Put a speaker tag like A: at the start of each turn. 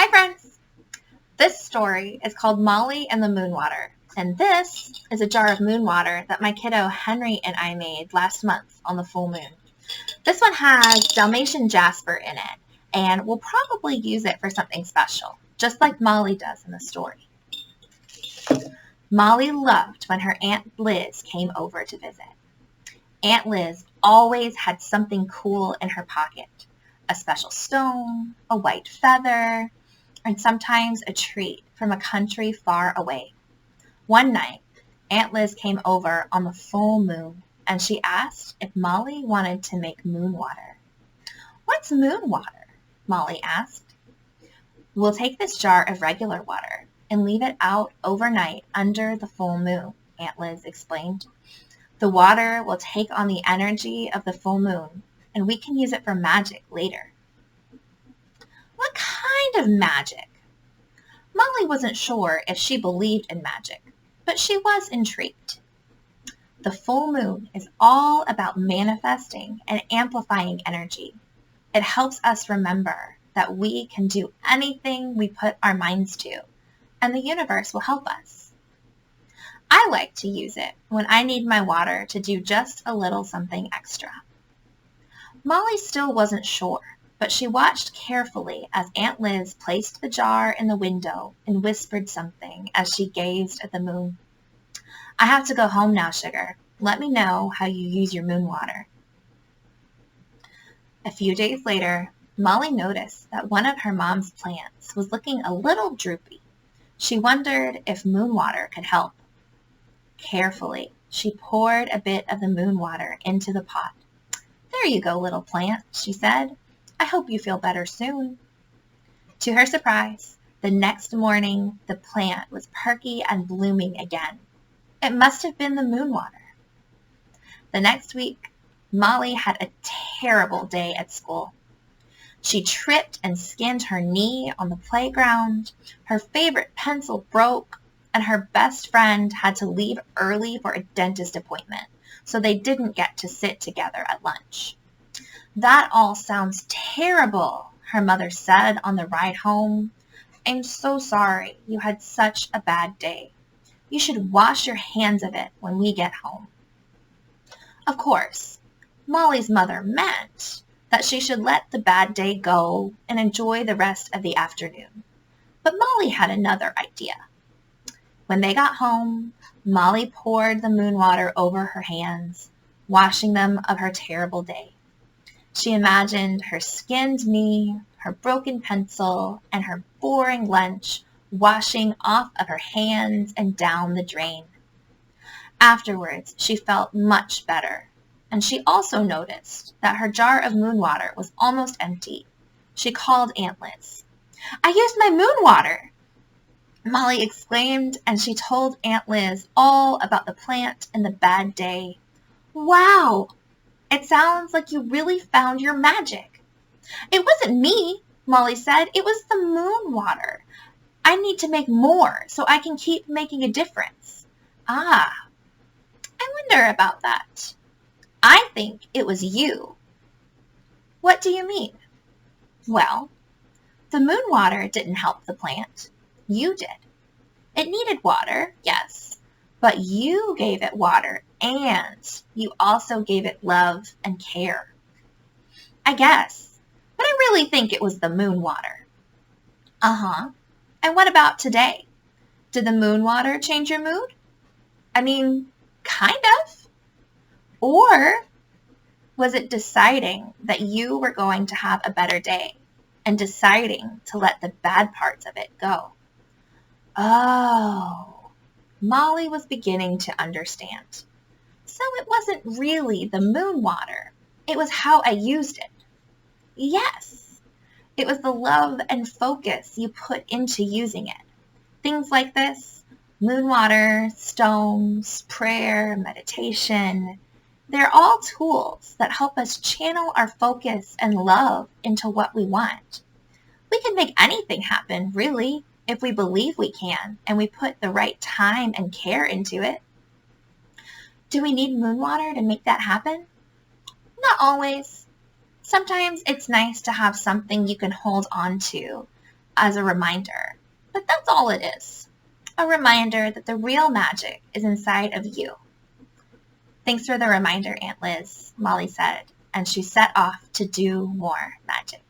A: Hi friends! This story is called Molly and the Moon Water, and this is a jar of moon water that my kiddo Henry and I made last month on the full moon. This one has Dalmatian jasper in it, and we'll probably use it for something special, just like Molly does in the story. Molly loved when her Aunt Liz came over to visit. Aunt Liz always had something cool in her pocket, a special stone, a white feather, and sometimes a treat from a country far away. One night, Aunt Liz came over on the full moon, and she asked if Molly wanted to make moon water. "What's moon water?" Molly asked. "We'll take this jar of regular water and leave it out overnight under the full moon," Aunt Liz explained. "The water will take on the energy of the full moon, and we can use it for magic later." What kind of magic? Molly wasn't sure if she believed in magic, but she was intrigued. The full moon is all about manifesting and amplifying energy. It helps us remember that we can do anything we put our minds to, and the universe will help us. I like to use it when I need my water to do just a little something extra. Molly still wasn't sure, but she watched carefully as Aunt Liz placed the jar in the window and whispered something as she gazed at the moon. "I have to go home now, sugar. Let me know how you use your moon water." A few days later, Molly noticed that one of her mom's plants was looking a little droopy. She wondered if moon water could help. Carefully, she poured a bit of the moon water into the pot. "There you go, little plant," she said. "I hope you feel better soon." To her surprise, the next morning the plant was perky and blooming again. It must have been the moon water. The next week, Molly had a terrible day at school. She tripped and skinned her knee on the playground, her favorite pencil broke, and her best friend had to leave early for a dentist appointment, so they didn't get to sit together at lunch. "That all sounds terrible," her mother said on the ride home. "I'm so sorry you had such a bad day. You should wash your hands of it when we get home." Of course, Molly's mother meant that she should let the bad day go and enjoy the rest of the afternoon. But Molly had another idea. When they got home, Molly poured the moon water over her hands, washing them of her terrible day. She imagined her skinned knee, her broken pencil, and her boring lunch washing off of her hands and down the drain. Afterwards, she felt much better, and she also noticed that her jar of moon water was almost empty. She called Aunt Liz. "I used my moon water!" Molly exclaimed, and she told Aunt Liz all about the plant and the bad day. "Wow! It sounds like you really found your magic." "It wasn't me," Molly said. "It was the moon water. I need to make more so I can keep making a difference." "Ah, I wonder about that. I think it was you." "What do you mean?" "Well, the moon water didn't help the plant. You did. It needed water, yes, but you gave it water and you also gave it love and care." "I guess, but I really think it was the moon water." "Uh-huh. And what about today? Did the moon water change your mood?" "I mean, kind of. Or was it deciding that you were going to have a better day and deciding to let the bad parts of it go?" Oh, Molly was beginning to understand. So it wasn't really the moon water. It was how I used it. Yes, it was the love and focus you put into using it. Things like this, moon water, stones, prayer, meditation, they're all tools that help us channel our focus and love into what we want. We can make anything happen, really, if we believe we can and we put the right time and care into it. Do we need moon water to make that happen? Not always. Sometimes it's nice to have something you can hold on to as a reminder. But that's all it is. A reminder that the real magic is inside of you. Thanks for the reminder, Aunt Liz, Molly said, and she set off to do more magic.